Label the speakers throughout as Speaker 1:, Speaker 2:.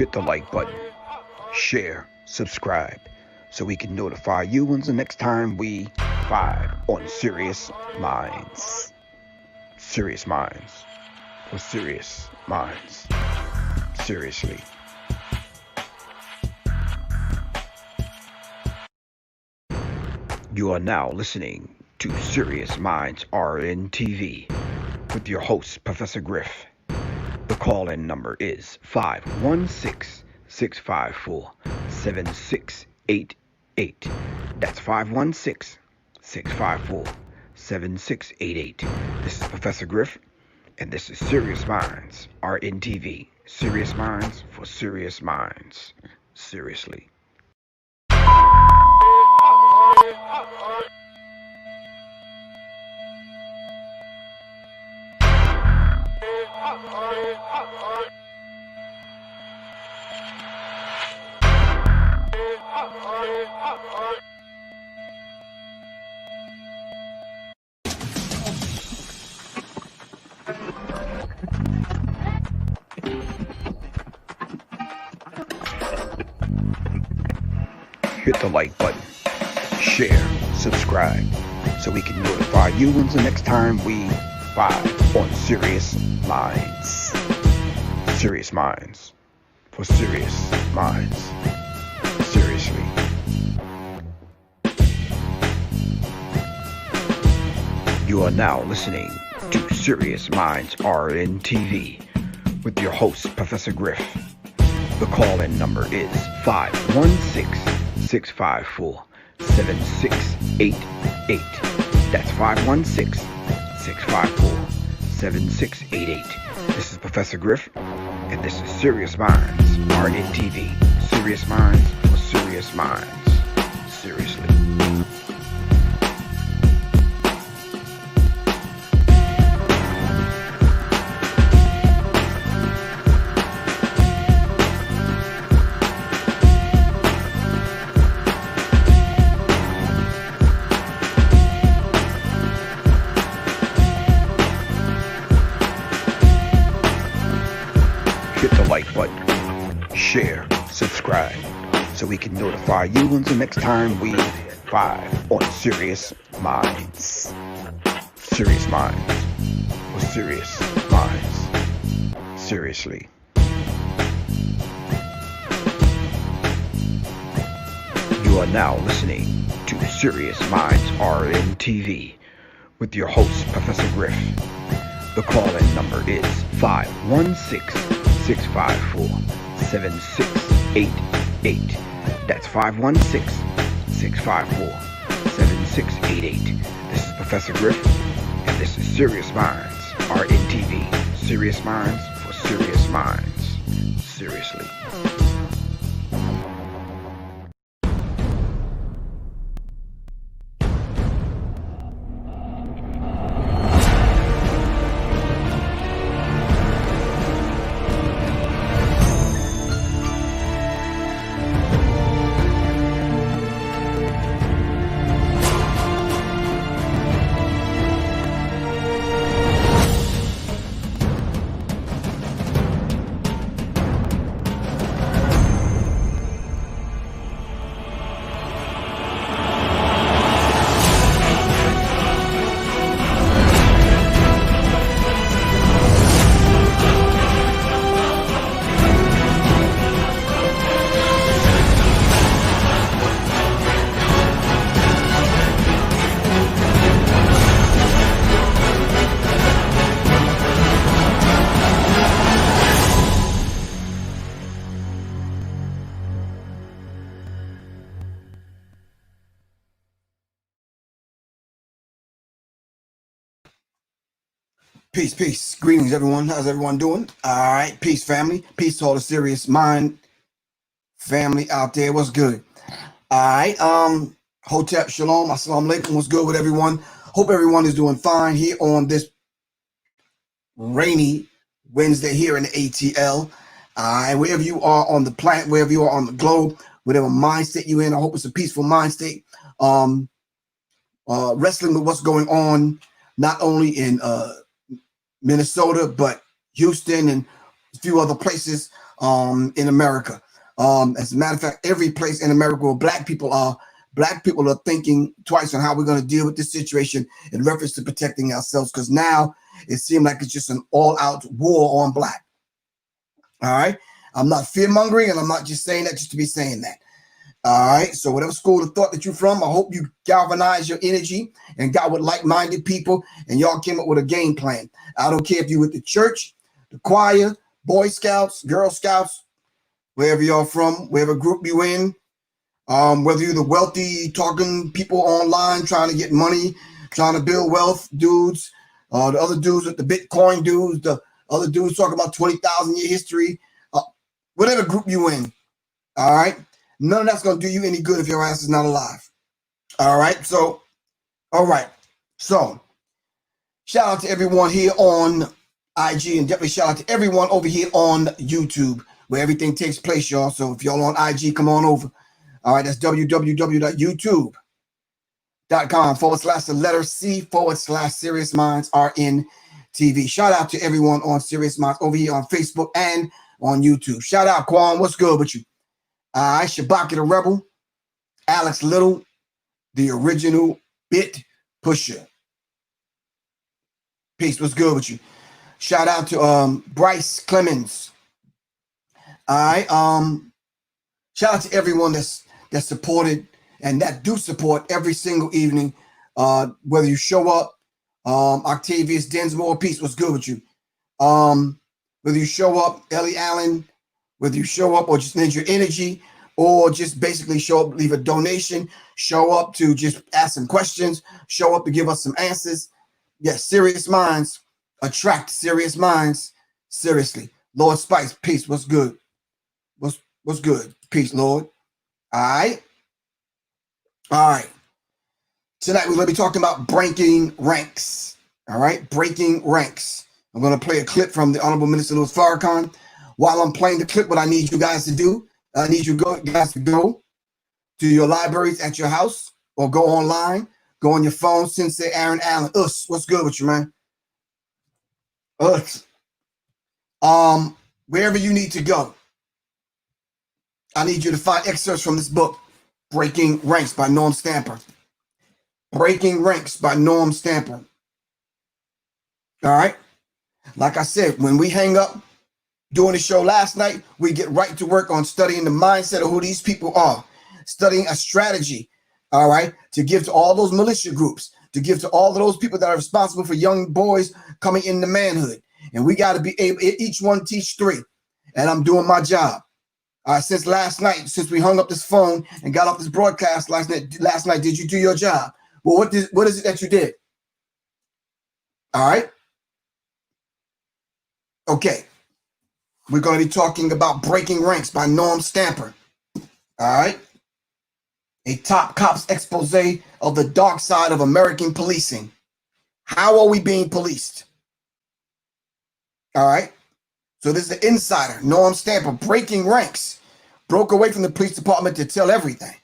Speaker 1: hit the like button, share, subscribe, so we can notify you when the next time we vibe on Serious Minds. Serious Minds. For serious minds. Seriously. You are now listening to Serious Minds RnTv with your host, Professor Griff. The call-in number is 516-654-7688. That's 516-654-7688. This is Professor Griff, and this is Serious Minds RnTv. Serious Minds for serious minds. Seriously. Hit the like button, share, subscribe, so we can notify you when the next time we vibe on Serious Minds. Serious Minds for serious minds. Seriously. You are now listening to Serious Minds RnTv with your host, Professor Griff. The call-in number is 516-654-7688. That's 516-654-7688. This is Professor Griff, and this is Serious Minds RnTv. Serious Minds for serious minds. Seriously. Hit the like button, share, subscribe, so we can notify you when the next time we vibe on Serious Minds. Serious Minds for serious minds. Seriously. You are now listening to Serious Minds RnTv with your host, Professor Griff. The call-in number is 516-654-7688. That's 516-654-7688. This is Professor Griff, and this is Serious Minds RnTv. Serious Minds for serious minds. Seriously.
Speaker 2: Peace, peace. Greetings, everyone. How's everyone doing? All right. Peace, family. Peace to all the serious mind family out there. What's good? All right. Hotep, shalom, assalamu alaikum. What's good with everyone? Hope everyone is doing fine here on this rainy Wednesday here in the ATL. And wherever you are on the planet, wherever you are on the globe, whatever mind state you're in, I hope it's a peaceful mind state. Wrestling with what's going on, not only in Minnesota, but Houston and a few other places in America. As a matter of fact, every place in America where black people are thinking twice on how we're going to deal with this situation in reference to protecting ourselves, because now it seems like it's just an all-out war on black. All right. I'm not fear-mongering, and I'm not just saying that just to be saying that. All right. So whatever school of thought that you're from, I hope you galvanize your energy and got with like-minded people, and y'all came up with a game plan. I don't care if you're with the church, the choir, Boy Scouts, Girl Scouts, wherever you're from, wherever group you in, whether you're the wealthy talking people online trying to get money, trying to build wealth dudes, the other dudes with the Bitcoin dudes, the other dudes talking about 20,000 year history, whatever group you in. All right. None of that's going to do you any good if your ass is not alive. All right. So, all right. So, shout out to everyone here on IG, and definitely shout out to everyone over here on YouTube where everything takes place, y'all. So if y'all on IG, come on over. All right. That's www.youtube.com/C/Sirius Minds RnTv. Shout out to everyone on Sirius Minds over here on Facebook and on YouTube. Shout out, Quan. What's good with you? Shabaka the Rebel, Alex Little, the original bit pusher. Peace. What's good with you? Shout out to Bryce Clemens. All right. Shout out to everyone that's supported and that do support every single evening. Whether you show up, Octavius Densmore, peace. What's good with you? Whether you show up, Ellie Allen, whether you show up or just need your energy, or just basically show up, leave a donation, show up to just ask some questions, show up to give us some answers. Yes, serious minds attract serious minds. Seriously. Lord Spice, peace. What's good? What's good? Peace, Lord. All right. All right. Tonight we're going to be talking about breaking ranks. All right. Breaking ranks. I'm going to play a clip from the Honorable Minister Louis Farrakhan. While I'm playing the clip, what I need you guys to do, I need you guys to go to your libraries at your house or go online, go on your phone, Sensei Aaron Allen. What's good with you, man? Wherever you need to go, I need you to find excerpts from this book, Breaking Ranks by Norm Stamper. Breaking Ranks by Norm Stamper. All right. Like I said, when we hang up doing the show last night, we get right to work on studying the mindset of who these people are, studying a strategy, all right, to give to all those militia groups, to give to all of those people that are responsible for young boys coming into manhood. And we got to be able, each one teach three. And I'm doing my job. Since last night, since we hung up this phone and got off this broadcast last night, did you do your job? Well, what is it that you did? All right. Okay. We're going to be talking about Breaking Ranks by Norm Stamper. All right. A top cops expose of the dark side of American policing. How are we being policed? All right. So this is the insider, Norm Stamper, Breaking Ranks. Broke away from the police department to tell everything.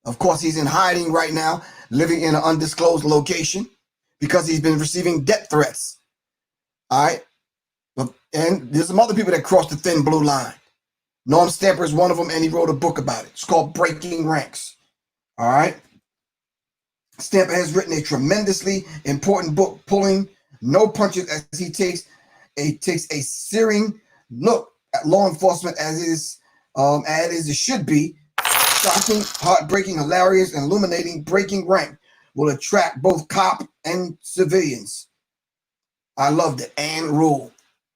Speaker 2: Of course, he's in hiding right now, living in an undisclosed location because he's been receiving death threats. All right. And there's some other people that crossed the thin blue line. Norm Stamper is one of them, and he wrote a book about it. It's called Breaking Ranks. All right. Stamper has written a tremendously important book, pulling no punches as he takes a searing look at law enforcement as it should be. Shocking, heartbreaking, hilarious, and illuminating. Breaking Rank will attract both cop and civilians. I loved it. And rule.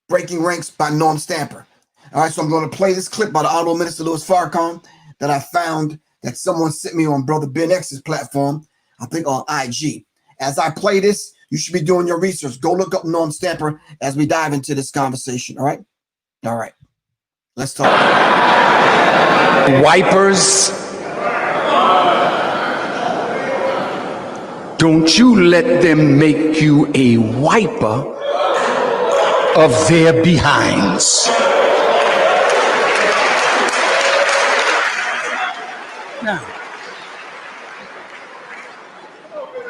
Speaker 2: Breaking Ranks by Norm Stamper. All right, so I'm going to play this clip by the Honorable Minister Louis Farrakhan that I found that someone sent me on Brother Ben X's platform, I think on IG. As I play this, you should be doing your research. Go look up Norm Stamper as we dive into this conversation, all right? All right, let's talk.
Speaker 1: Wipers, don't you let them make you a wiper of their behinds. Now,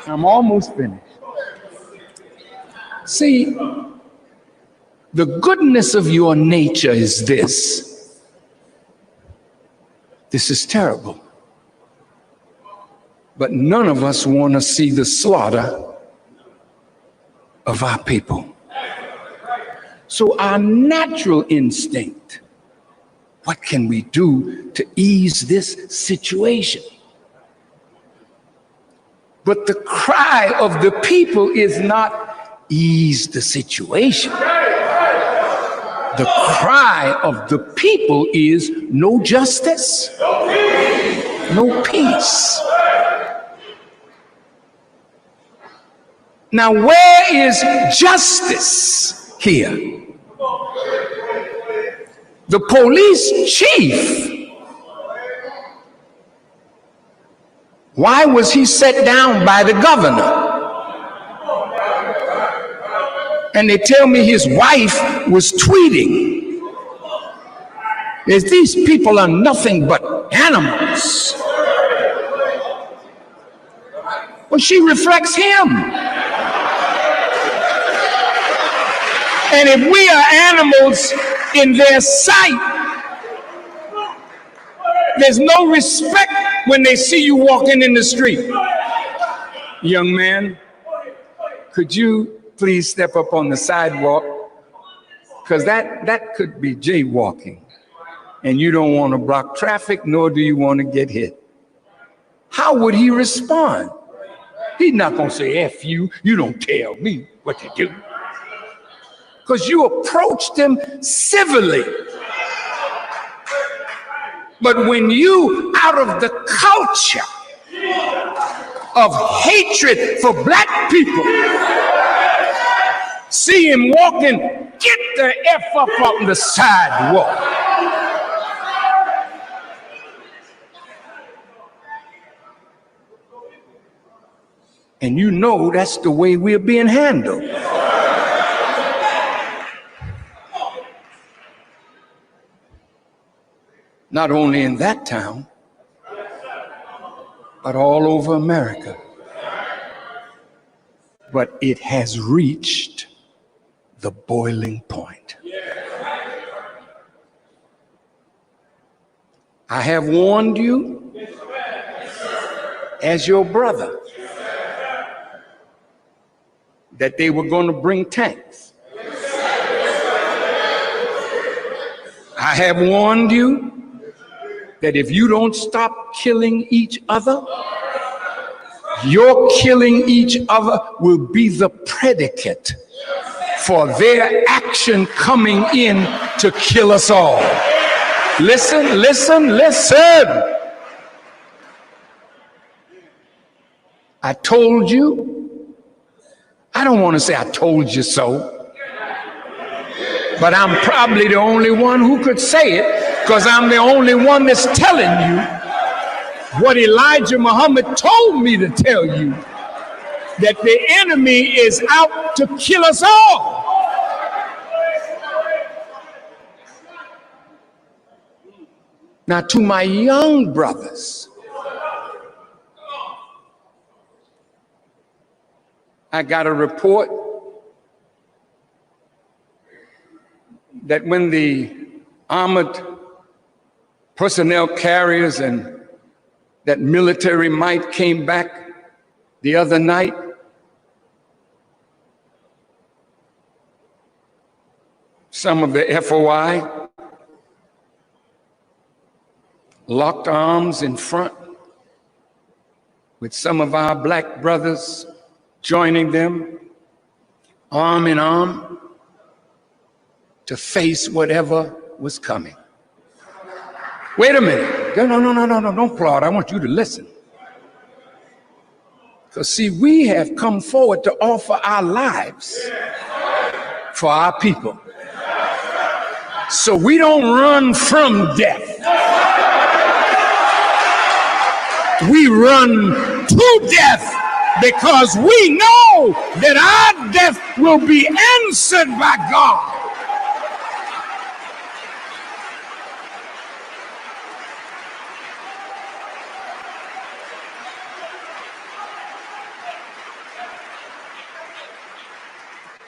Speaker 1: I'm almost finished. See, the goodness of your nature is this.
Speaker 3: This is terrible. But none of us want to see the slaughter of our people. So our natural instinct, what can we do to ease this situation? But the cry of the people is not ease the situation. The cry of the people is no justice, no peace. Now, where is justice here? The police chief, why was he set down by the governor? And they tell me his wife was tweeting. These people are nothing but animals. Well, she reflects him. And if we are animals in their sight, there's no respect when they see you walking in the street. Young man, could you please step up on the sidewalk? Because that could be jaywalking. And you don't want to block traffic, nor do you want to get hit. How would he respond? He's not going to say, F you, you don't tell me what to do. Because you approached him civilly. But when you, out of the culture of hatred for black people, see him walking, get the F up on the sidewalk. And you know that's the way we're being handled. Not only in that town, but all over America. But it has reached the boiling point. I have warned you as your brother that they were going to bring tanks. I have warned you that if you don't stop killing each other, your killing each other will be the predicate for their action coming in to kill us all. Listen, listen, listen. I told you. I don't want to say I told you so, but I'm probably the only one who could say it, because I'm the only one that's telling you what Elijah Muhammad told me to tell you, that the enemy is out to kill us all. Now, to my young brothers, I got a report that when the armored personnel carriers and that military might came back the other night, some of the FOI locked arms in front with some of our black brothers joining them arm in arm to face whatever was coming. Wait a minute. No, don't applaud. I want you to listen. Because see, we have come forward to offer our lives for our people. So we don't run from death. We run to death because we know that our death will be answered by God.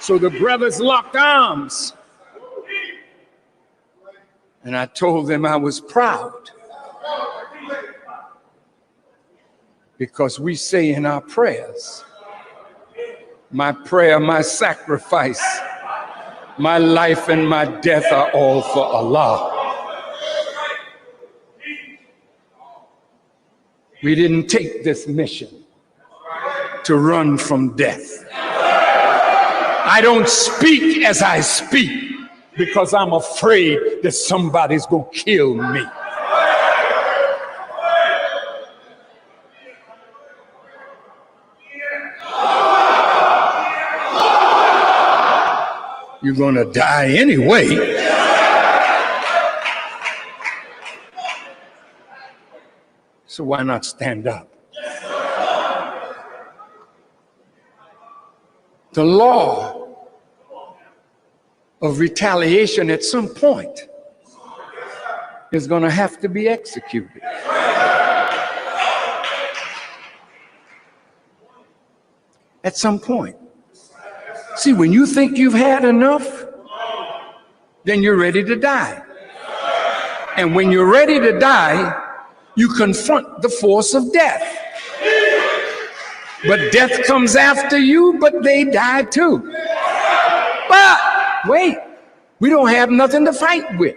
Speaker 3: So the brothers locked arms. And I told them I was proud Because we say in our prayers, my prayer, my sacrifice, my life and my death are all for Allah. We didn't take this mission to run from death. I don't speak as I speak because I'm afraid that somebody's going to kill me. You're going to die anyway. So why not stand up? The law of retaliation at some point is going to have to be executed. At some point. See, when you think you've had enough, then you're ready to die. And when you're ready to die, you confront the force of death. But death comes after you, but they die too. But wait, we don't have nothing to fight with.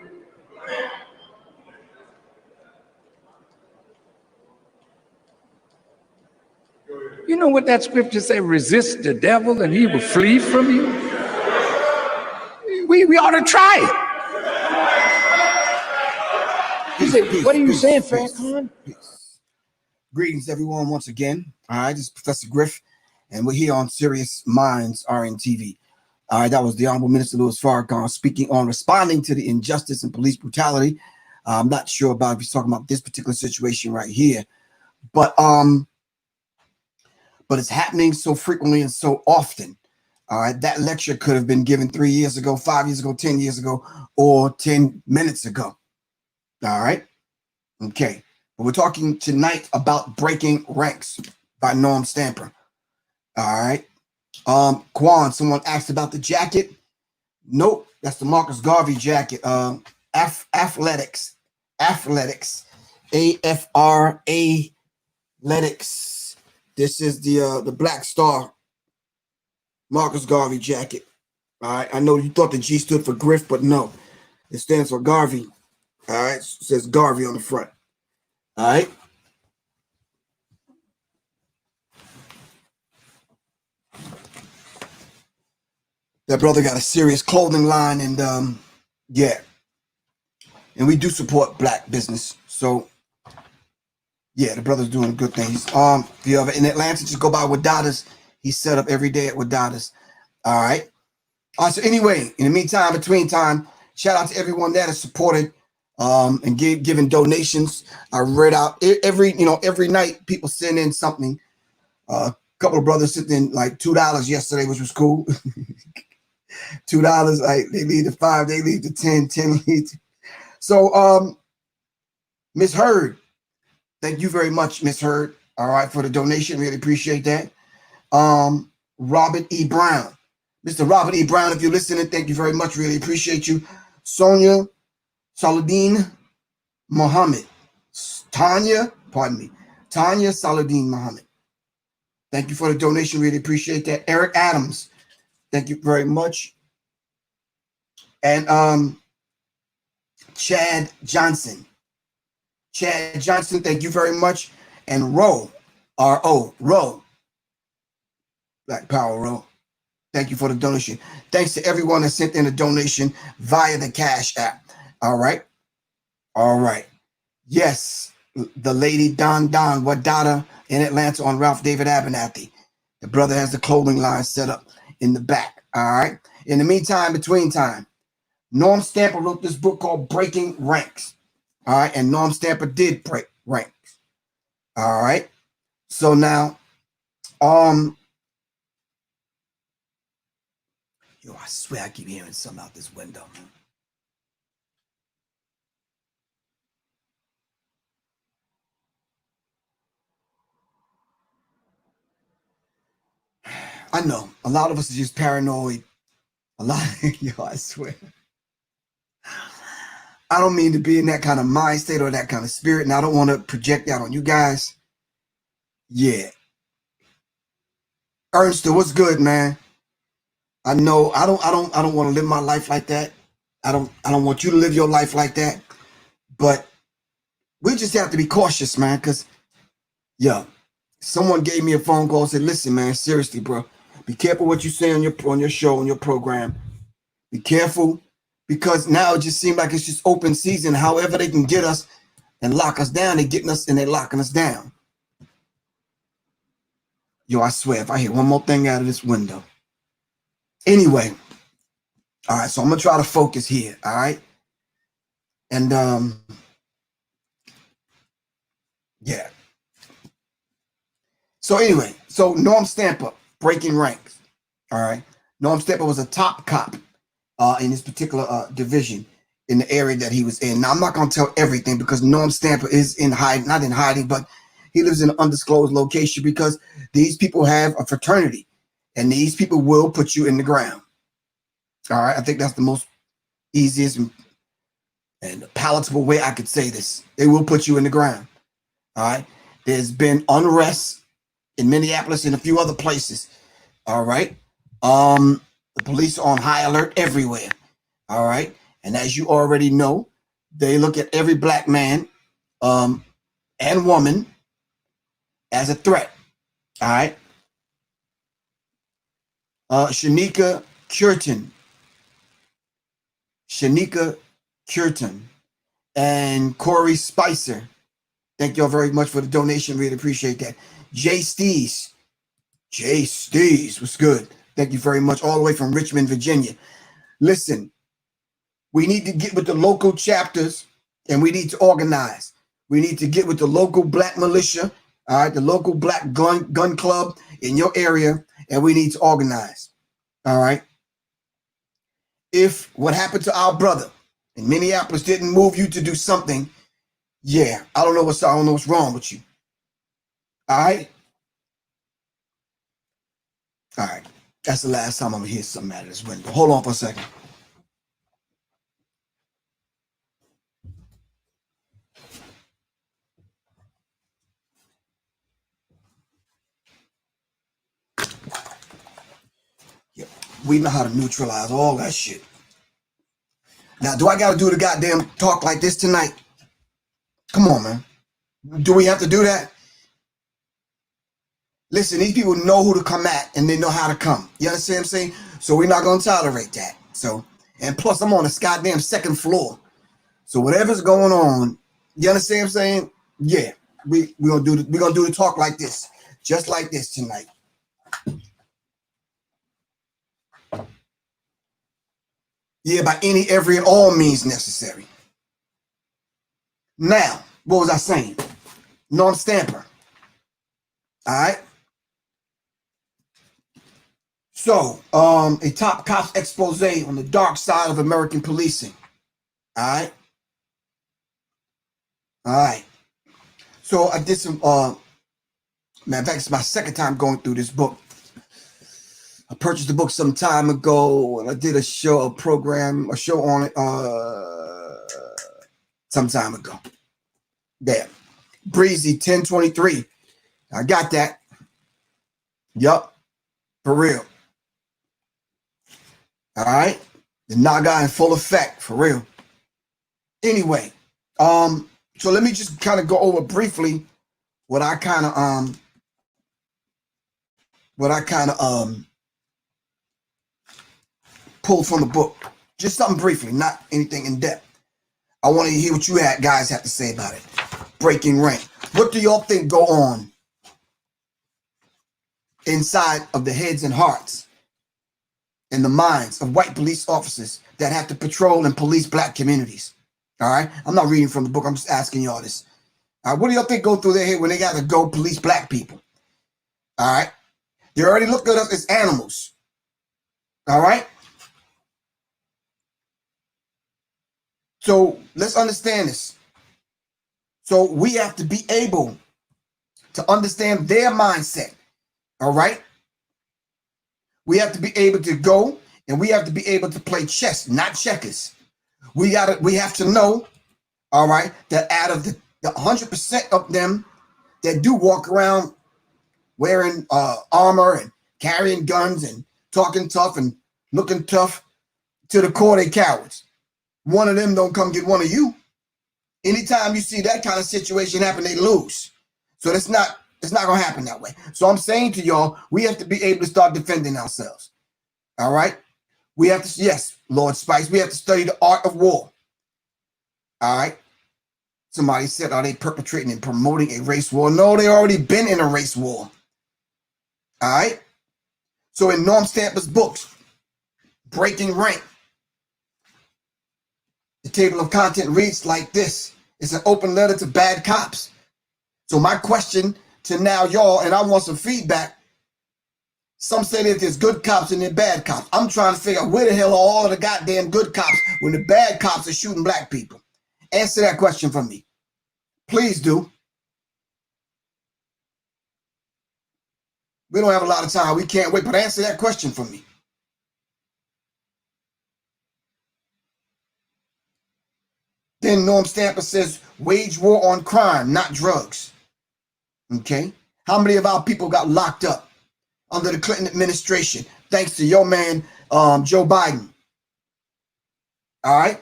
Speaker 3: You know what that scripture says? Resist the devil and he will flee from you. We ought to try it. You say, what are you saying, Farrakhan?
Speaker 2: Greetings, everyone, once again. All right, this is Professor Griff, and we're here on Sirius Mindz RnTv. All right, that was the Honorable Minister Louis Farrakhan speaking on responding to the injustice and police brutality. I'm not sure about if he's talking about this particular situation right here, but it's happening so frequently and so often. All right, that lecture could have been given 3 years ago, 5 years ago, 10 years ago, or 10 minutes ago. All right, okay. But we're talking tonight about breaking ranks by Norm Stamper. All right. Quan, someone asked about the jacket. Nope, that's the Marcus Garvey jacket. Athletics. AFRA Athletics. This is the Black Star Marcus Garvey jacket. All right. I know you thought the G stood for Griff, but no. It stands for Garvey. All right. It says Garvey on the front. All right. That brother got a Sirius clothing line, and yeah. And we do support black business. So yeah, the brother's doing good things. If you're ever in Atlanta, just go by Wadada's. He's set up every day at Wadada's. All right. So anyway, in the meantime, between time, shout out to everyone that has supported and giving donations. I read out every night people send in something. A couple of brothers sent in like $2 yesterday, which was cool. $2, like they leave the 5, they leave the 10, 10 leave. So Miss Heard, thank you very much, Miss Heard. All right, for the donation. Really appreciate that. Robert E. Brown. Mr. Robert E. Brown, if you're listening, thank you very much. Really appreciate you. Sonia Saladin Muhammad. Tanya Saladin Muhammad. Thank you for the donation. Really appreciate that. Eric Adams. Thank you very much. And Chad Johnson. Thank you very much. And Roe. Roe. Black Power Roe. Thank you for the donation. Thanks to everyone that sent in a donation via the Cash App. All right. Yes, the lady Don Wadada in Atlanta on Ralph David Abernathy. The brother has the clothing line set up in the back. All right. In the meantime, between time, Norm Stamper wrote this book called Breaking Ranks. All right. And Norm Stamper did break ranks. All right. So now, I swear I keep hearing something out this window, man. I know a lot of us are just paranoid. I swear. I don't mean to be in that kind of mind state or that kind of spirit, and I don't want to project that on you guys. Yeah. Ernst, what's good, man? I know I don't want to live my life like that. I don't want you to live your life like that. But we just have to be cautious, man, because yeah, someone gave me a phone call and said, listen, man, seriously, bro, be careful what you say on your show, on your program. Be careful, because now it just seems like it's just open season. However they can get us and lock us down, they're getting us and they're locking us down. Yo, I swear, if I hear one more thing out of this window. Anyway, all right, so I'm gonna try to focus here, all right? And yeah. So anyway, so Norm Stamper, breaking ranks. All right. Norm Stamper was a top cop in this particular division in the area that he was in. Now, I'm not going to tell everything because Norm Stamper is in hiding, not in hiding, but he lives in an undisclosed location because these people have a fraternity and these people will put you in the ground. All right. I think that's the most easiest and palatable way I could say this. They will put you in the ground. All right. There's been unrest in Minneapolis and a few other places. All right. The police are on high alert everywhere. All right. And as you already know, they look at every black man and woman as a threat. All right. Shanika Curtin and Corey Spicer. Thank y'all very much for the donation. Really appreciate that. Jay Stees, what's good? Thank you very much. All the way from Richmond, Virginia. Listen, we need to get with the local chapters and we need to organize. We need to get with the local black militia, all right, the local black gun club in your area, and we need to organize. All right. If what happened to our brother in Minneapolis didn't move you to do something, yeah, I don't know what's wrong with you. All right. All right. That's the last time I'm gonna hear something out of this window. Hold on for a second. Yeah, we know how to neutralize all that shit. Now, do I gotta do the goddamn talk like this tonight? Come on, man. Do we have to do that? Listen, these people know who to come at and they know how to come. You understand what I'm saying? So we're not gonna tolerate that. So, and plus I'm on this goddamn second floor. So whatever's going on, you understand what I'm saying? Yeah, we're gonna do the talk like this, just like this tonight. Yeah, by any, every, and all means necessary. Now, what was I saying? Norm Stamper. All right. So, a top cop's expose on the dark side of American policing. All right. All right. So I did some, matter of fact, it's my second time going through this book. I purchased the book some time ago, and I did a show on it some time ago. There. Breezy 1023. I got that. Yup. For real. All right. The Naga in full effect. For real. Anyway, so let me just kind of go over briefly what I kind of pulled from the book. Just something briefly, not anything in depth. I want to hear what you guys have to say about it. Breaking rank. What do y'all think go on inside of the heads and hearts and the minds of white police officers that have to patrol and police black communities? All right. I'm not reading from the book. I'm just asking y'all this. All right. What do y'all think go through their head when they got to go police black people? All right. They already look at us as animals. All right. So let's understand this. So we have to be able to understand their mindset. All right. We have to be able to go and we have to be able to play chess, not checkers. We have to know, all right, that out of the 100% of them that do walk around wearing armor and carrying guns and talking tough and looking tough. To the core, they cowards. One of them don't come get one of you. Anytime you see that kind of situation happen, they lose. So it's not gonna happen that way. So I'm saying to y'all, we have to be able to start defending ourselves. All right. We have to, yes, Lord Spice, we have to study the art of war. All right. Somebody said, are they perpetrating and promoting a race war? No, they already been in a race war. All right. So in Norm Stamper's books, Breaking Rank, the table of content reads like this. It's an open letter to bad cops. So my question to now y'all, and I want some feedback. Some say that there's good cops and there's bad cops. I'm trying to figure out where the hell are all of the goddamn good cops when the bad cops are shooting black people. Answer that question for me. Please do. We don't have a lot of time. We can't wait, but answer that question for me. Then Norm Stamper says, wage war on crime, not drugs. Okay. How many of our people got locked up under the Clinton administration, thanks to your man, Joe Biden? All right.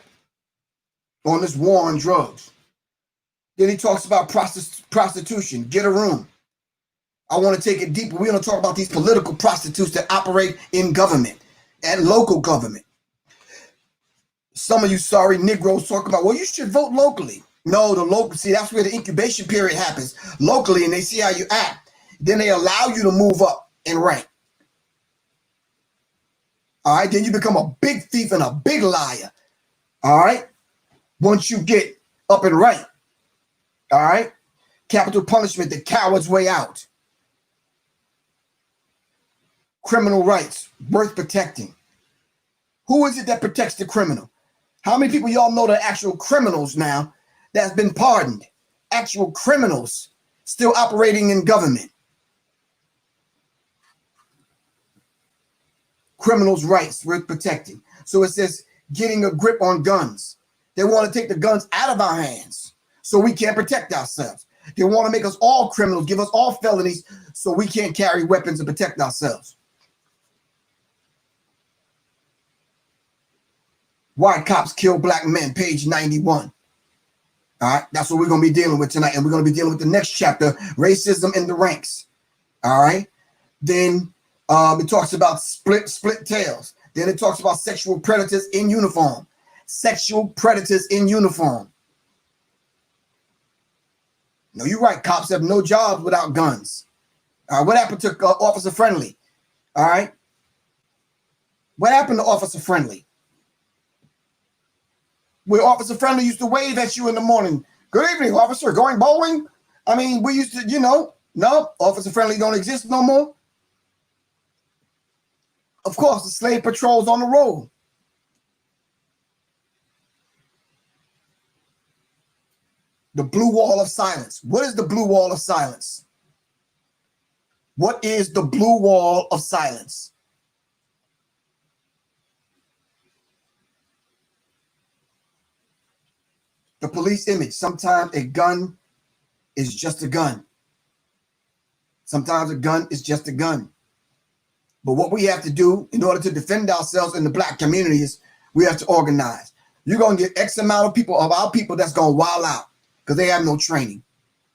Speaker 2: On this war on drugs. Then he talks about prostitution. Get a room. I want to take it deeper. We're going to talk about these political prostitutes that operate in government and local government. Some of you sorry Negroes talk about, well, you should vote locally. No, the local, see, that's where the incubation period happens locally, and they see how you act. Then they allow you to move up in rank. All right, then you become a big thief and a big liar. All right, once you get up in rank. All right, capital punishment, the coward's way out. Criminal rights, worth protecting. Who is it that protects the criminal? How many people y'all know that actual criminals now that's been pardoned? Actual criminals still operating in government. Criminals' rights worth protecting. So it says getting a grip on guns. They want to take the guns out of our hands so we can't protect ourselves. They want to make us all criminals, give us all felonies so we can't carry weapons and protect ourselves. Why cops kill black men, page 91. All right, that's what we're going to be dealing with tonight. And we're going to be dealing with the next chapter, racism in the ranks. All right. Then it talks about split tails. Then it talks about sexual predators in uniform. Sexual predators in uniform. No, you're right. Cops have no jobs without guns. All right. What happened to Officer Friendly? All right. What happened to Officer Friendly? Where Officer Friendly used to wave at you in the morning. Good evening, officer. Going bowling? I mean, we used to, no, Officer Friendly don't exist no more. Of course, the slave patrol's on the road. The blue wall of silence. What is the blue wall of silence? What is the blue wall of silence? The police image. Sometimes a gun is just a gun. Sometimes a gun is just a gun. But what we have to do in order to defend ourselves in the black community is we have to organize. You're going to get X amount of people, of our people, that's going to wild out because they have no training.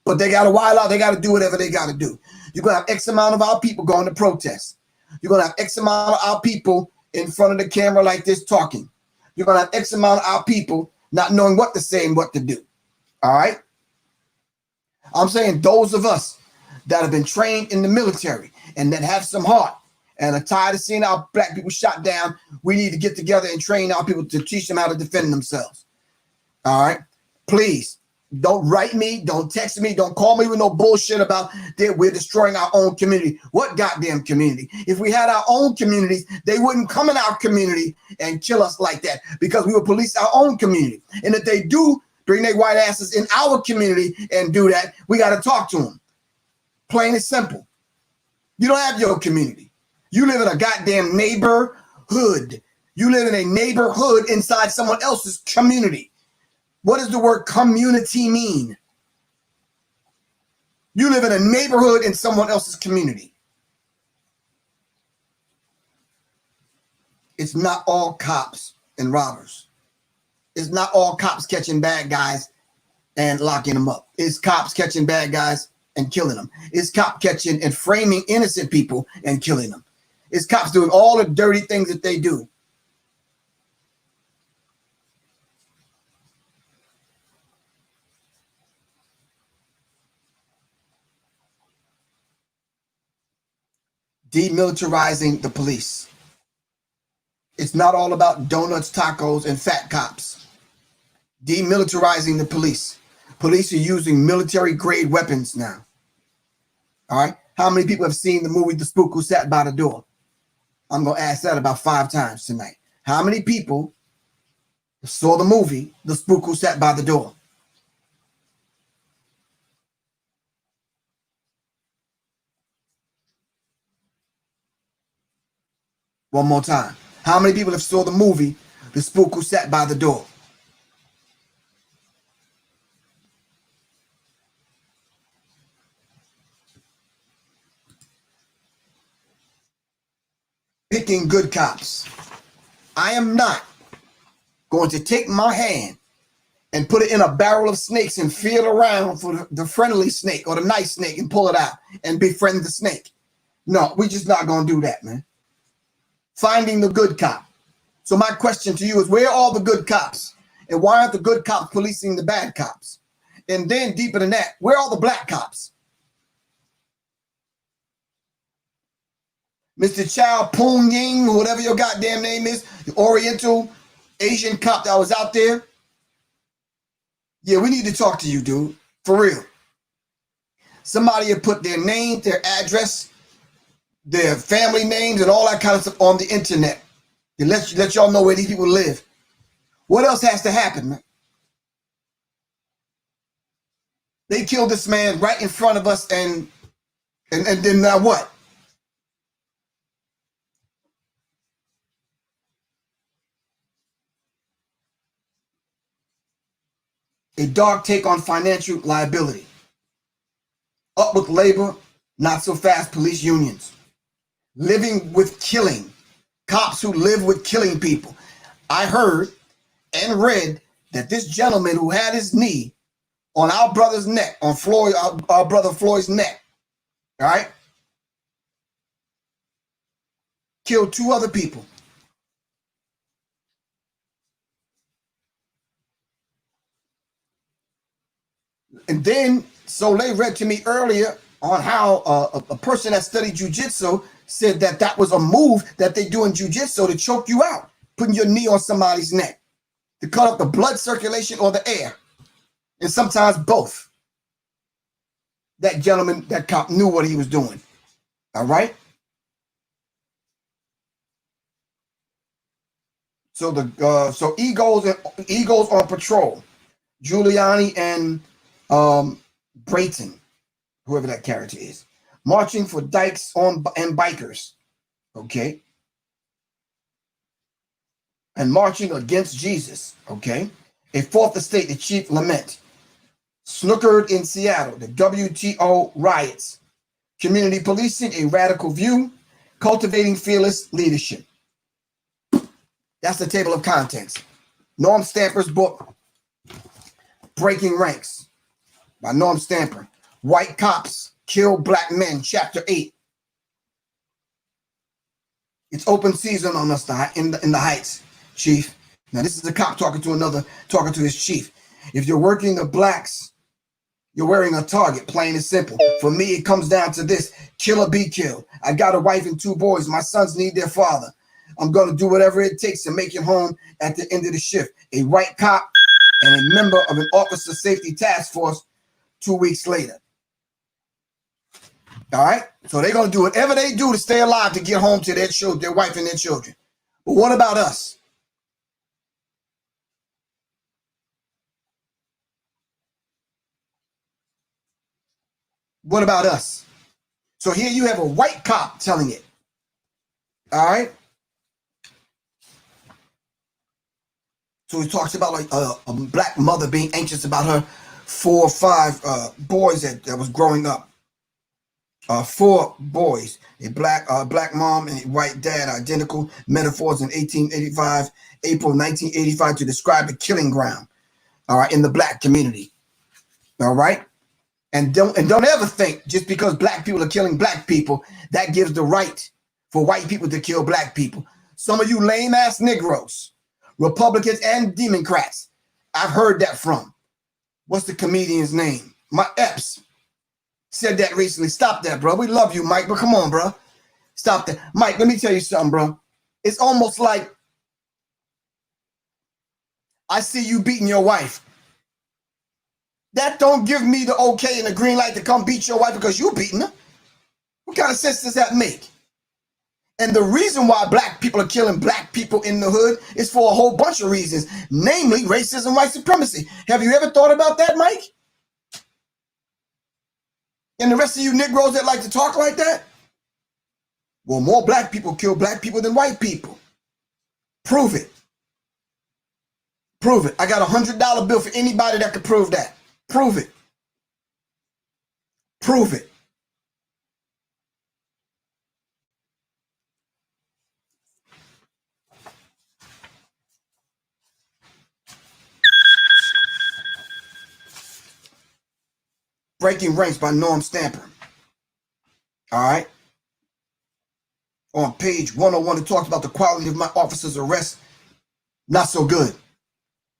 Speaker 2: But they got to wild out. They got to do whatever they got to do. You're going to have X amount of our people going to protest. You're going to have X amount of our people in front of the camera like this talking. You're going to have X amount of our people not knowing what to say and what to do. All right? I'm saying those of us that have been trained in the military and that have some heart and are tired of seeing our black people shot down, we need to get together and train our people to teach them how to defend themselves. All right? Please, don't write me, don't text me, don't call me with no bullshit about that we're destroying our own community. What goddamn community? If we had our own communities, they wouldn't come in our community and kill us like that because we would police our own community. And if they do bring their white asses in our community and do that, we got to talk to them. Plain and simple. You don't have your community. You live in a goddamn neighborhood. You live in a neighborhood inside someone else's community. What does the word community mean? You live in a neighborhood in someone else's community. It's not all cops and robbers. It's not all cops catching bad guys and locking them up. It's cops catching bad guys and killing them. It's cops catching and framing innocent people and killing them. It's cops doing all the dirty things that they do. Demilitarizing the police. It's not all about donuts, tacos, and fat cops. Demilitarizing the police. Police are using military-grade weapons now. All right? How many people have seen the movie The Spook Who Sat by the Door? I'm going to ask that about 5 times tonight. How many people saw the movie The Spook Who Sat by the Door? One more time. How many people have saw the movie The Spook Who Sat by the Door? Picking good cops. I am not going to take my hand and put it in a barrel of snakes and feel around for the friendly snake or the nice snake and pull it out and befriend the snake. No, we're just not going to do that, man. Finding the good cop. So my question to you is, where are all the good cops? And why aren't the good cops policing the bad cops? And then deeper than that, where are all the black cops? Mr. Chow Poon Ying, whatever your goddamn name is, the Oriental Asian cop that was out there. Yeah, we need to talk to you, dude. For real. Somebody had put their name, their address, their family names, and all that kind of stuff on the internet. To let y'all know where these people live. What else has to happen, man? They killed this man right in front of us, and then now what? A dark take on financial liability. Up with labor, not so fast police unions. Living with killing. Cops who live with killing people. I heard and read that this gentleman who had his knee on our brother's neck, on Floyd, our brother Floyd's neck, all right, killed 2 other people. And then Soleil read to me earlier on how a person that studied jujitsu said that that was a move that they do in jujitsu to choke you out, putting your knee on somebody's neck to cut off the blood circulation or the air, and sometimes both. That gentleman, that cop, knew what he was doing. All right. So so Eagles on patrol, Giuliani and Brayton, whoever that character is, marching for dykes and bikers, okay, and marching against Jesus, okay. A 4th estate, the chief lament, snookered in Seattle, the WTO riots, community policing, a radical view, cultivating fearless leadership. That's the table of contents. Norm Stamper's book, Breaking Ranks, by Norm Stamper. White cops kill black men, chapter 8. It's open season on us in the Heights, chief. Now this is a cop talking to his chief. If you're working the blacks, you're wearing a target, plain and simple. For me, it comes down to this: kill or be killed. I got a wife and 2 boys. My sons need their father. I'm going to do whatever it takes to make it home at the end of the shift. A white cop and a member of an officer safety task force 2 weeks later. All right? So they're going to do whatever they do to stay alive to get home to their children, their wife and their children. But what about us? What about us? So here you have a white cop telling it. All right? So he talks about like a black mother being anxious about her 4 or 5 boys that was growing up. 4 boys, a black mom and a white dad, identical metaphors in 1885, April 1985, to describe a killing ground, all right, in the black community, all right? And don't ever think just because black people are killing black people, that gives the right for white people to kill black people. Some of you lame ass Negroes, Republicans and Democrats, I've heard that from. What's the comedian's name? My Epps said that recently. Stop that, bro. We love you, Mike, but come on, bro. Stop that. Mike, let me tell you something, bro. It's almost like I see you beating your wife. That don't give me the okay and the green light to come beat your wife because you beating her. What kind of sense does that make? And the reason why black people are killing black people in the hood is for a whole bunch of reasons, namely racism, white supremacy. Have you ever thought about that, Mike? And the rest of you Negroes that like to talk like that? Well, more black people kill black people than white people. Prove it. Prove it. I got a $100 bill for anybody that could prove that. Prove it. Prove it. Breaking Ranks by Norm Stamper. All right. On page 101, it talks about the quality of my officers' arrest. Not so good.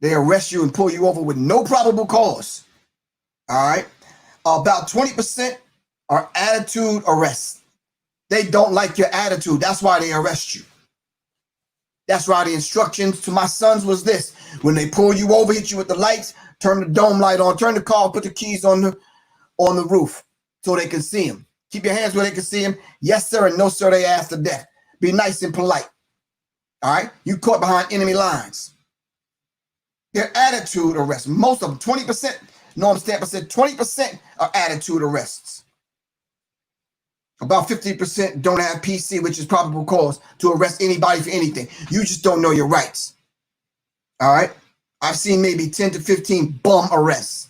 Speaker 2: They arrest you and pull you over with no probable cause. All right. About 20% are attitude arrests. They don't like your attitude. That's why they arrest you. That's why the instructions to my sons was this. When they pull you over, hit you with the lights, turn the dome light on, turn the car, put the keys on the roof so they can see him. Keep your hands where they can see him. Yes, sir, and no, sir, they ask to death. Be nice and polite. All right? You caught behind enemy lines. Their attitude arrests. Most of them, 20%, Norm Stamper said 20% are attitude arrests. About 50% don't have PC, which is probable cause to arrest anybody for anything. You just don't know your rights. All right? I've seen maybe 10 to 15 bum arrests.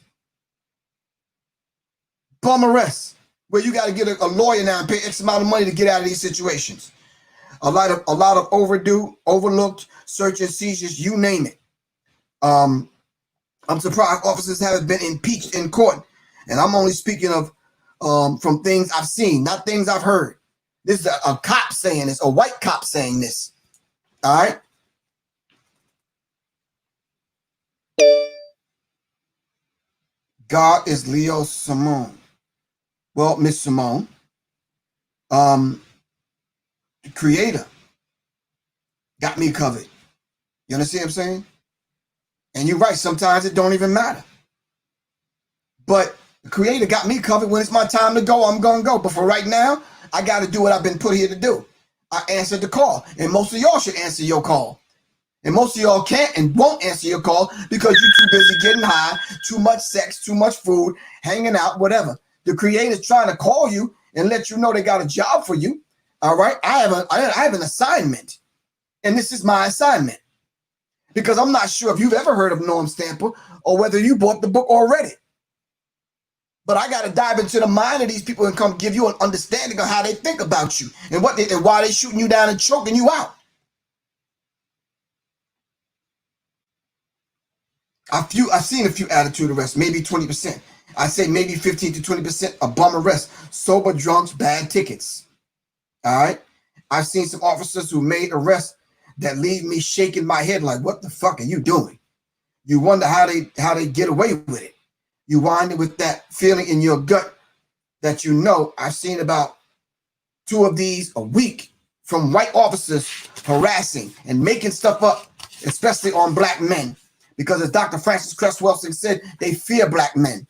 Speaker 2: Bum arrests, where you got to get a lawyer now and pay X amount of money to get out of these situations. A lot of overdue, overlooked search and seizures, you name it. I'm surprised officers haven't been impeached in court, and I'm only speaking of from things I've seen, not things I've heard. This is a cop saying this, a white cop saying this. All right. God is Leo Simone. Well, Miss Simone, the creator got me covered. You understand what I'm saying? And you're right, sometimes it don't even matter. But the creator got me covered. When it's my time to go, I'm going to go. But for right now, I got to do what I've been put here to do. I answered the call. And most of y'all should answer your call. And most of y'all can't and won't answer your call because you're too busy getting high, too much sex, too much food, hanging out, whatever. The creator's trying to call you and let you know they got a job for you. All right. I have an assignment. And this is my assignment. Because I'm not sure if you've ever heard of Norm Stamper or whether you bought the book or read it. But I got to dive into the mind of these people and come give you an understanding of how they think about you and and why they shooting you down and choking you out. I've seen a few attitude arrests, maybe 20%. I say maybe 15 to 20% a bum arrest, sober drunks, bad tickets. All right. I've seen some officers who made arrests that leave me shaking my head like, what the fuck are you doing? You wonder how they get away with it. You wind up with that feeling in your gut that you know. I've seen about 2 of these a week from white officers harassing and making stuff up, especially on black men. Because as Dr. Francis Cresswell said, they fear black men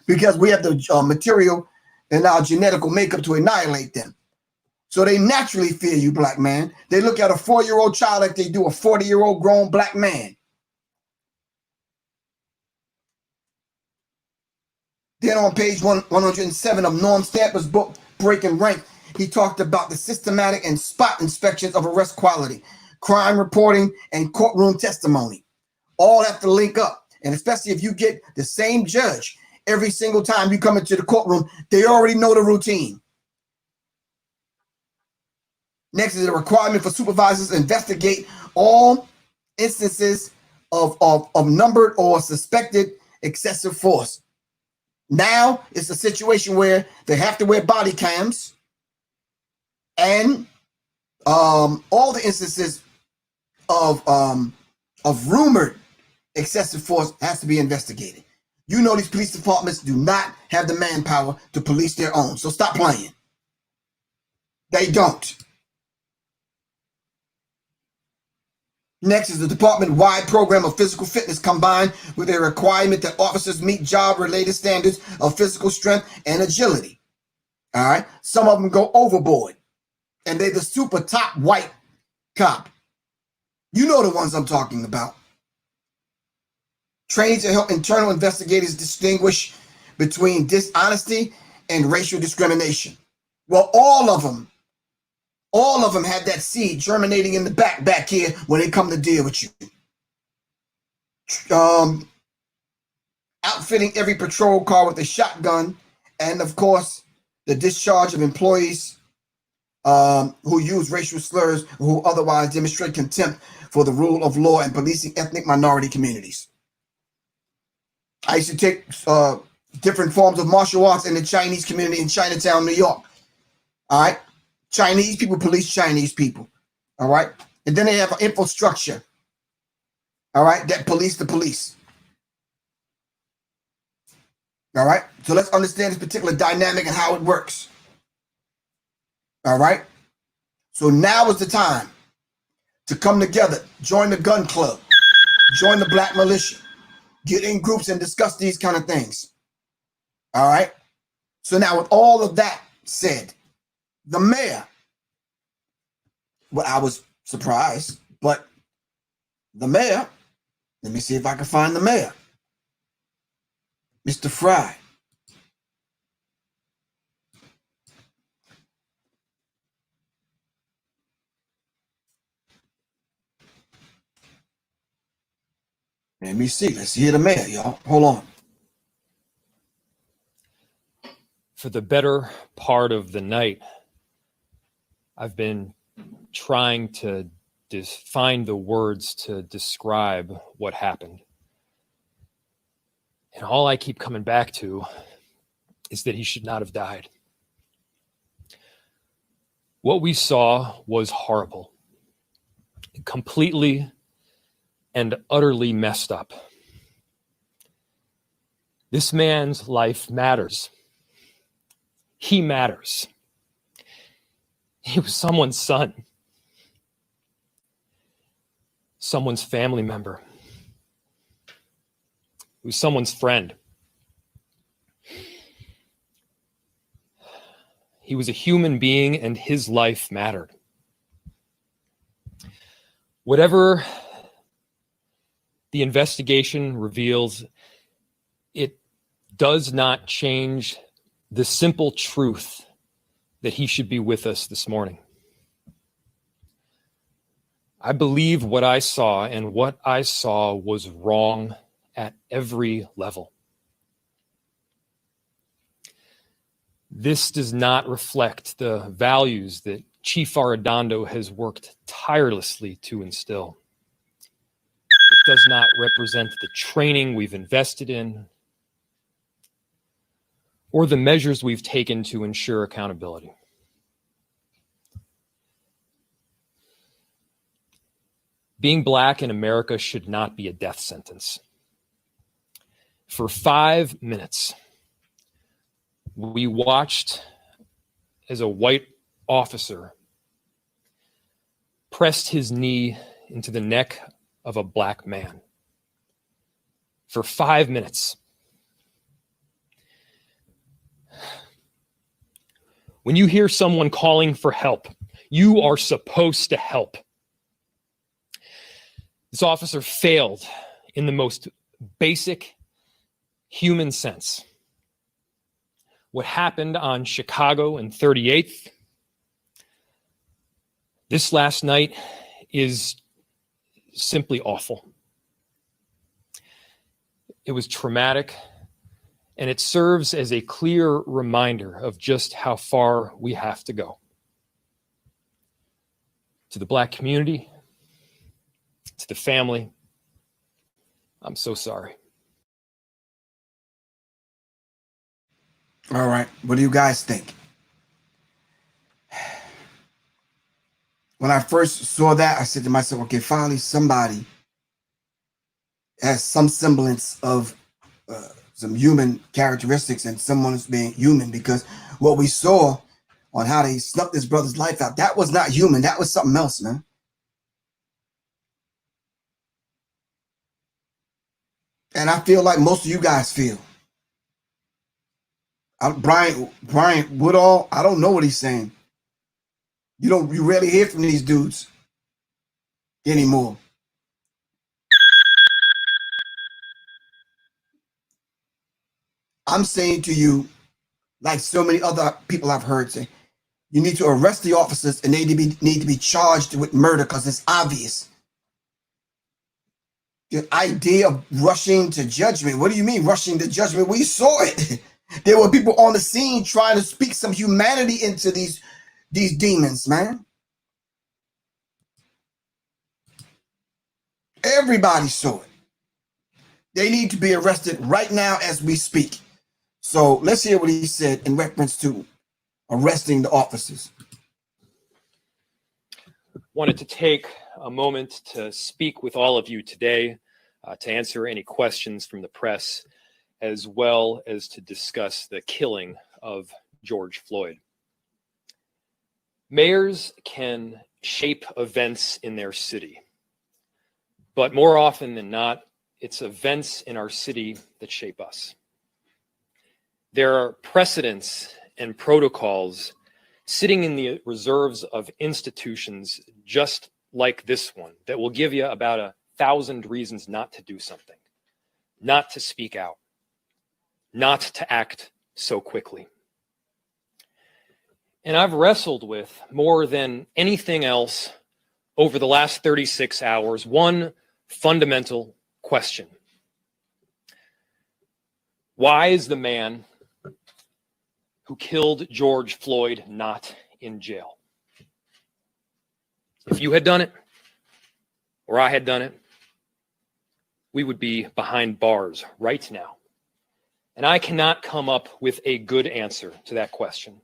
Speaker 2: because we have the material in our genetical makeup to annihilate them. So they naturally fear you, black man. They look at a 4-year-old child like they do a 40-year-old grown black man. Then on page 107 of Norm Stamper's book, Breaking Rank, he talked about the systematic and spot inspections of arrest quality, crime reporting, and courtroom testimony. All have to link up. And especially if you get the same judge every single time you come into the courtroom, they already know the routine. Next is a requirement for supervisors to investigate all instances of numbered or suspected excessive force. Now it's a situation where they have to wear body cams, and all the instances of rumored excessive force has to be investigated. You know, these police departments do not have the manpower to police their own, so stop playing. They don't. Next is the department-wide program of physical fitness combined with a requirement that officers meet job-related standards of physical strength and agility. All right? Some of them go overboard, and they're the super top white cop. You know the ones I'm talking about. Training to help internal investigators distinguish between dishonesty and racial discrimination. Well, all of them had that seed germinating in the back here when they come to deal with you. Outfitting every patrol car with a shotgun, and of course, the discharge of employees who use racial slurs, who otherwise demonstrate contempt for the rule of law and policing ethnic minority communities. I used to take different forms of martial arts in the Chinese community in Chinatown, New York. All right? Chinese people police Chinese people. All right? And then they have an infrastructure. All right? That police the police. All right? So let's understand this particular dynamic and how it works. All right? So now is the time to come together, join the gun club, join the black militia, get in groups and discuss these kind of things. All right? So now with all of that said, the mayor, well, I was surprised, but the mayor, let me see if I can find the mayor, Mr. Fry. Let me see. Let's hear the mayor, y'all. Hold on.
Speaker 4: For the better part of the night, I've been trying to find the words to describe what happened. And all I keep coming back to is that he should not have died. What we saw was horrible, completely and utterly messed up. This man's life matters. He matters. He was someone's son, someone's family member. He was someone's friend. He was a human being, and his life mattered. Whatever the investigation reveals, it does not change the simple truth that he should be with us this morning. I believe what I saw, and what I saw was wrong at every level. This does not reflect the values that Chief Arredondo has worked tirelessly to instill. It does not represent the training we've invested in or the measures we've taken to ensure accountability. Being Black in America should not be a death sentence. For 5 minutes, we watched as a white officer pressed his knee into the neck of a Black man. For 5 minutes. When you hear someone calling for help, you are supposed to help. This officer failed in the most basic human sense. What happened on Chicago and 38th this last night is simply awful. It was traumatic, and it serves as a clear reminder of just how far we have to go. To the Black community, to the family, I'm so sorry.
Speaker 2: All right. What do you guys think? When I first saw that, I said to myself, okay, finally somebody has some semblance of some human characteristics and someone is being human, because what we saw on how they snuffed this brother's life out, that was not human. That was something else, man. And I feel like most of you guys feel. Brian Woodall, I don't know what he's saying. You rarely hear from these dudes anymore. I'm saying to you, like so many other people I've heard say, you need to arrest the officers and they need to be charged with murder because it's obvious. The idea of rushing to judgment. What do you mean rushing to judgment? We saw it. There were people on the scene trying to speak some humanity into these demons, man. Everybody saw it. They need to be arrested right now as we speak. So let's hear what he said in reference to arresting the officers.
Speaker 4: Wanted to take a moment to speak with all of you today, to answer any questions from the press, as well as to discuss the killing of George Floyd. Mayors can shape events in their city, but more often than not, it's events in our city that shape us. There are precedents and protocols sitting in the reserves of institutions just like this one that will give you about 1,000 reasons not to do something, not to speak out, not to act so quickly. And I've wrestled with, more than anything else over the last 36 hours, one fundamental question. Why is the man who killed George Floyd not in jail? If you had done it, or I had done it, we would be behind bars right now. And I cannot come up with a good answer to that question.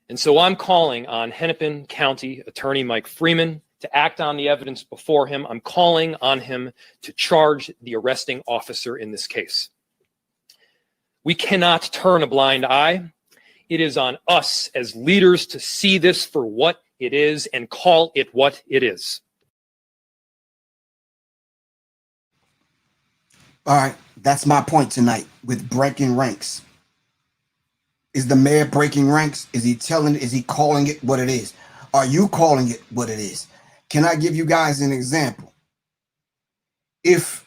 Speaker 4: And so I'm calling on Hennepin County Attorney Mike Freeman to act on the evidence before him. I'm calling on him to charge the arresting officer in this case. We cannot turn a blind eye. It is on us as leaders to see this for what it is and call it what it is.
Speaker 2: All right, that's my point tonight with breaking ranks. Is the mayor breaking ranks? Is he calling it what it is? Are you calling it what it is? Can I give you guys an example? If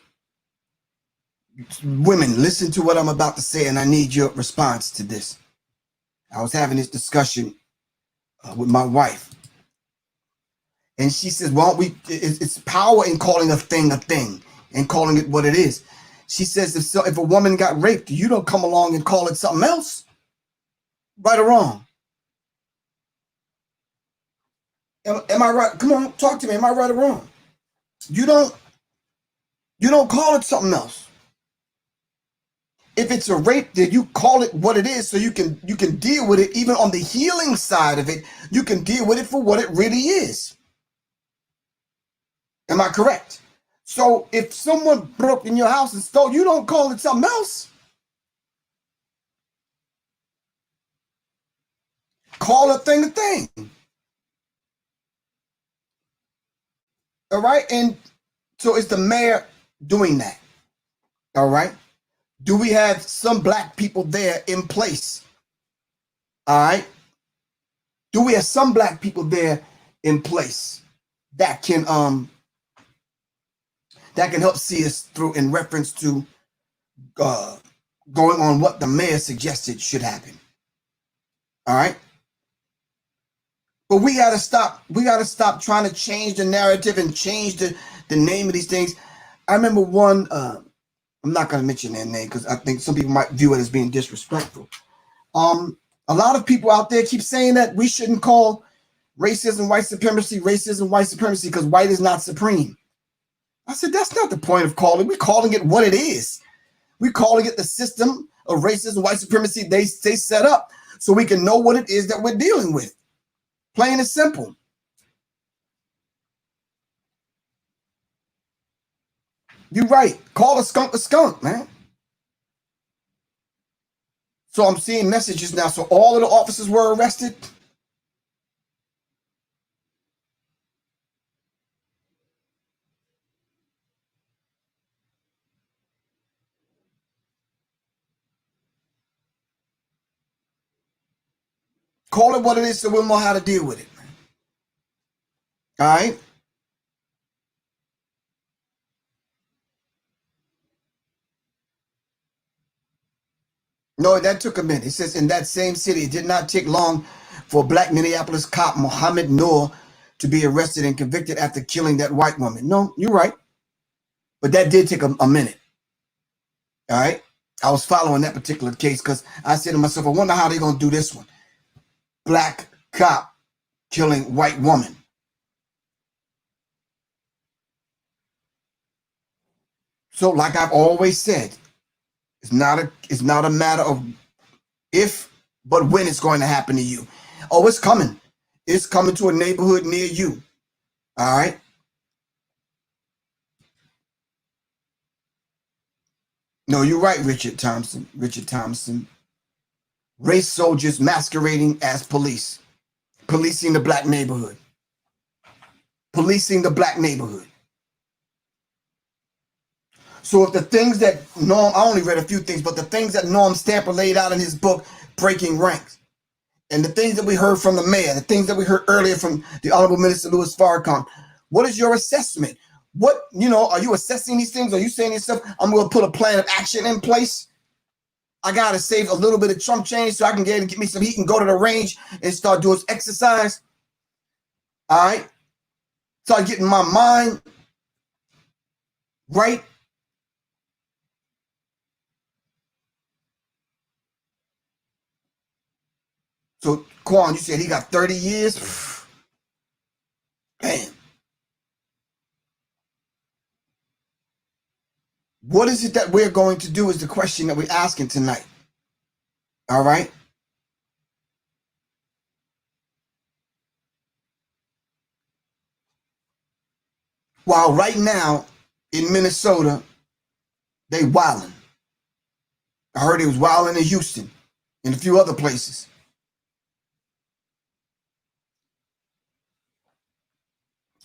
Speaker 2: women, listen to what I'm about to say, and I need your response to this. I was having this discussion with my wife, and she says, well, it's power in calling a thing and calling it what it is. She says, if a woman got raped, you don't come along and call it something else. Right or wrong? Am I right? Come on, talk to me. Am I right or wrong? You don't call it something else. If it's a rape, then you call it what it is, so you can deal with it. Even on the healing side of it, you can deal with it for what it really is. Am I correct? So if someone broke in your house and stole, you don't call it something else. Call a thing a thing. All right. And so it's the mayor doing that. All right. Do we have some black people there in place? All right. Do we have some black people there in place that can help see us through in reference to going on what the mayor suggested should happen? All right. But we got to stop. We got to stop trying to change the narrative and change the name of these things. I remember one, I'm not going to mention their name because I think some people might view it as being disrespectful. A lot of people out there keep saying that we shouldn't call racism, white supremacy, because white is not supreme. I said, that's not the point of calling. We're calling it what it is. We're calling it the system of racism, white supremacy they set up so we can know what it is that we're dealing with. Plain and simple. You're right. Call a skunk, man. So I'm seeing messages now. So all of the officers were arrested. Call it what it is so we'll know how to deal with it. All right. No, that took a minute. It says in that same city, it did not take long for black Minneapolis cop Mohammed Noor to be arrested and convicted after killing that white woman. No, you're right. But that did take a minute. All right. I was following that particular case because I said to myself, I wonder how they're going to do this one. Black cop killing white woman. So like I've always said, it's not a matter of if, but when it's going to happen to you. Oh, it's coming. It's coming to a neighborhood near you. All right. No, you're right, Richard Thompson. Race soldiers masquerading as police. Policing the black neighborhood. Policing the black neighborhood. So if the things that Norm, I only read a few things, but the things that Norm Stamper laid out in his book, Breaking Ranks, and the things that we heard from the mayor, the things that we heard earlier from the Honorable Minister Louis Farrakhan, what is your assessment? What, are you assessing these things? Are you saying yourself, I'm going to put a plan of action in place? I got to save a little bit of Trump change so I can get me some heat and go to the range and start doing exercise. All right. Start getting my mind right. So, Quan, you said he got 30 years? Man. What is it that we're going to do is the question that we're asking tonight. All right? While right now in Minnesota, they wilding. I heard it was wilding in Houston and a few other places.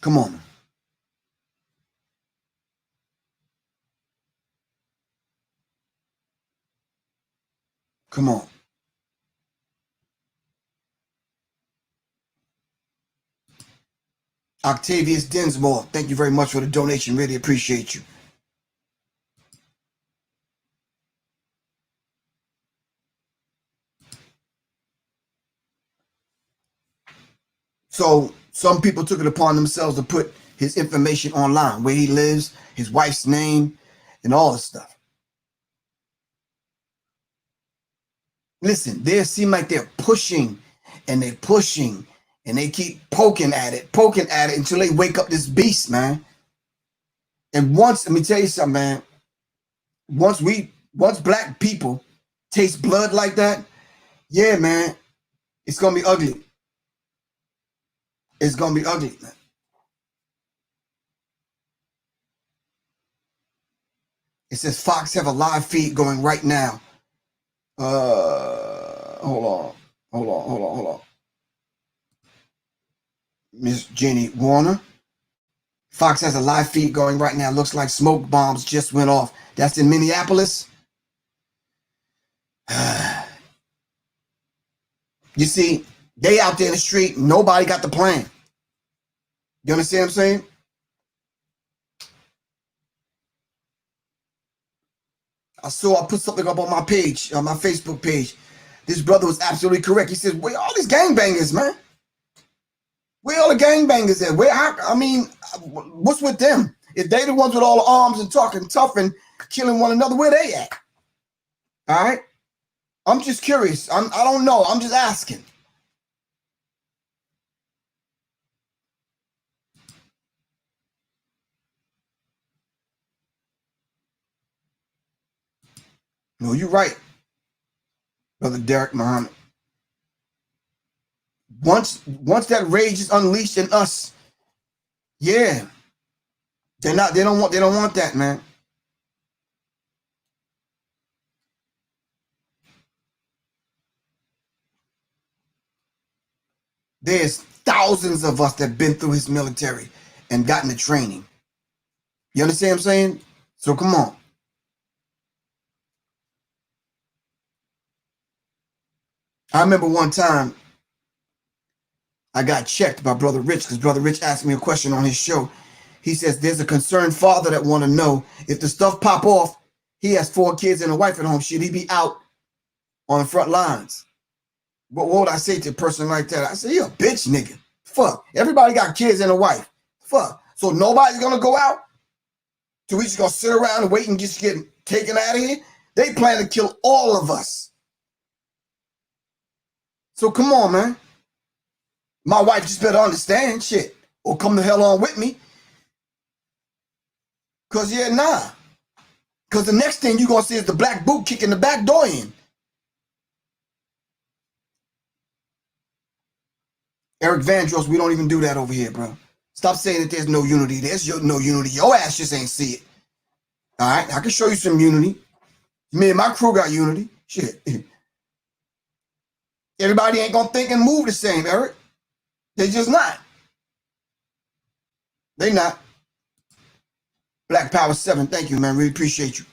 Speaker 2: Come on. Come on. Octavius Dinsmore, thank you very much for the donation. Really appreciate you. So some people took it upon themselves to put his information online, where he lives, his wife's name, and all this stuff. Listen, they seem like they're pushing and they're pushing and they keep poking at it until they wake up this beast, man. And once, let me tell you something, man. Once black people taste blood like that, yeah, man, it's going to be ugly. It's going to be ugly, man. It says Fox have a live feed going right now. Hold on. Miss Jenny Warner. Fox has a live feed going right now. Looks like smoke bombs just went off. That's in Minneapolis. You see, they out there in the street. Nobody got the plan. You understand what I'm saying? I put something up on my page, on my Facebook page. This brother was absolutely correct. He says, where all these gangbangers, man? Where all the gangbangers at? What's with them? If they the ones with all the arms and talking tough and killing one another, where they at? All right? I'm just curious. I don't know. I'm just asking. No, you're right, Brother Derek Muhammad. Once that rage is unleashed in us, yeah, they don't want that, man. There's thousands of us that been through his military and gotten the training. You understand what I'm saying? So come on. I remember one time I got checked by Brother Rich because Brother Rich asked me a question on his show. He says there's a concerned father that want to know if the stuff pop off, he has 4 kids and a wife at home, should he be out on the front lines? What would I say to a person like that? I say, you're a bitch, nigga. Fuck. Everybody got kids and a wife. Fuck. So nobody's going to go out? So we just going to sit around and wait and just get taken out of here? They plan to kill all of us. So come on, man. My wife just better understand shit or come the hell on with me. Because, yeah, nah. Because the next thing you're going to see is the black boot kicking the back door in. Eric Vandross, we don't even do that over here, bro. Stop saying that there's no unity. There's no unity. Your ass just ain't see it. All right? I can show you some unity. Me and my crew got unity. Shit. Everybody ain't going to think and move the same, Eric. They just not. They not. Black Power 7, thank you, man. Really appreciate you.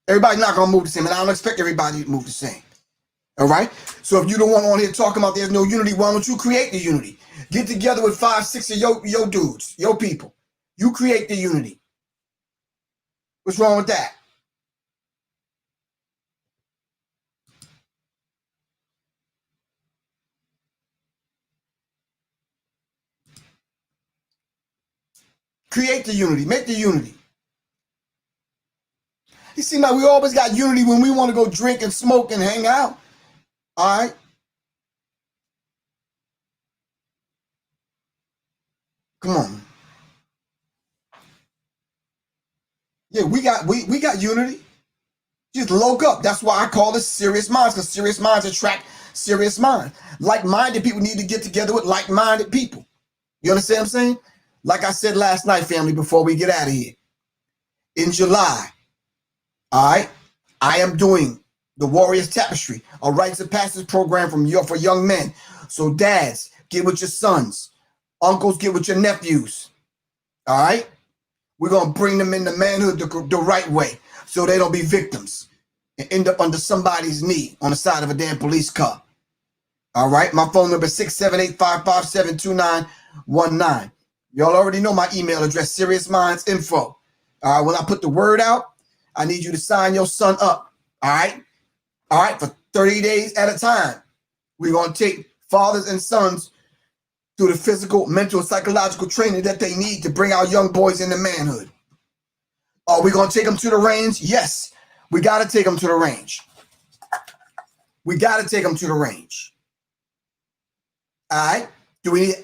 Speaker 2: Everybody's not going to move the same, and I don't expect everybody to move the same. All right? So if you don't want on here talking about there's no unity, why don't you create the unity? Get together with 5, 6 of your dudes, your people. You create the unity. What's wrong with that? Create the unity. Make the unity. You seem like we always got unity when we want to go drink and smoke and hang out. All right? Come on. Yeah, we got unity. Just look up. That's why I call it serious minds, because serious minds attract serious minds. Like-minded people need to get together with like-minded people. You understand what I'm saying? Like I said last night, family, before we get out of here. In July, all right, I am doing the Warriors Tapestry, a rites of passage program for young men. So dads, get with your sons. Uncles, get with your nephews. All right? We're going to bring them into manhood the right way so they don't be victims and end up under somebody's knee on the side of a damn police car. All right? My phone number is 678-557-2919. Y'all already know my email address, SeriousMindsInfo. All right? When I put the word out, I need you to sign your son up. All right? All right? For 30 days at a time. We're going to take fathers and sons through the physical, mental, and psychological training that they need to bring our young boys into manhood. Are we going to take them to the range? Yes. We got to take them to the range. We got to take them to the range. All right? Do we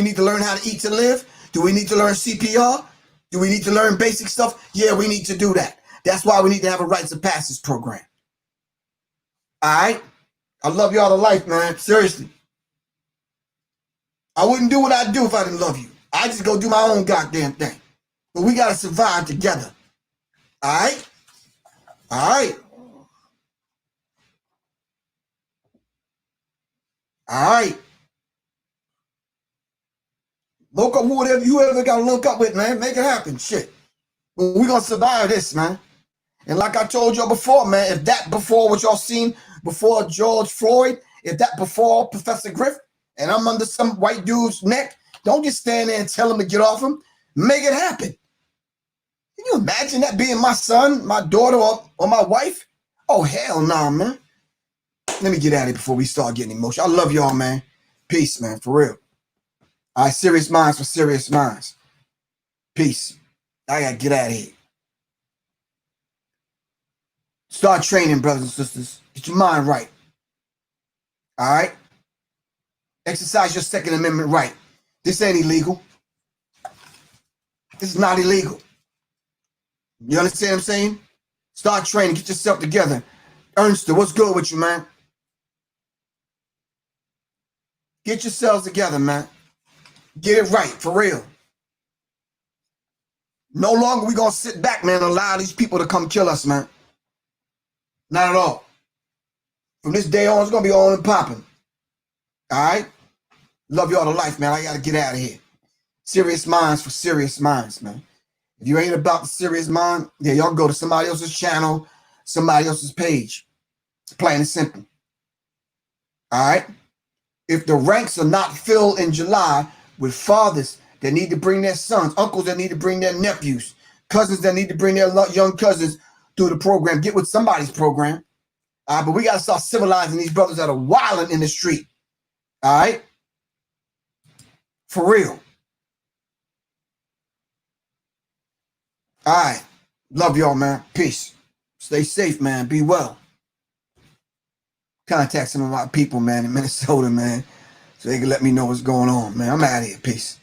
Speaker 2: need to learn how to eat to live? Do we need to learn CPR? Do we need to learn basic stuff? Yeah, we need to do that. That's why we need to have a rites of passage program. All right? I love y'all to life, man. Seriously. I wouldn't do what I'd do if I didn't love you. I just go do my own goddamn thing. But we got to survive together. All right? All right. All right. Look up whoever you ever got to look up with, man. Make it happen. Shit. But we're going to survive this, man. And like I told y'all before, man, if that before what y'all seen before George Floyd, if that before Professor Griff, and I'm under some white dude's neck, don't just stand there and tell him to get off him. Make it happen. Can you imagine that being my son, my daughter, or my wife? Oh, hell no, man. Let me get out of here before we start getting emotional. I love y'all, man. Peace, man, for real. All right, serious minds for serious minds. Peace. I got to get out of here. Start training, brothers and sisters. Get your mind right. All right? Exercise your Second Amendment right. This ain't illegal. This is not illegal. You understand what I'm saying? Start training. Get yourself together. Ernst, what's good with you, man? Get yourselves together, man. Get it right, for real. No longer we gonna sit back, man, and allow these people to come kill us, man. Not at all. From this day on, it's gonna be on and popping. All right? Love y'all to life, man. I gotta get out of here. Serious minds for serious minds, man. If you ain't about the serious mind, yeah, y'all go to somebody else's channel, somebody else's page. It's plain and simple. All right? If the ranks are not filled in July with fathers that need to bring their sons, uncles that need to bring their nephews, cousins that need to bring their young cousins through the program, get with somebody's program. All right, but we got to start civilizing these brothers that are wilding in the street. All right? For real. All right. Love y'all, man. Peace. Stay safe, man. Be well. Contact some of my people, man, in Minnesota, man, so they can let me know what's going on, man. I'm out of here. Peace.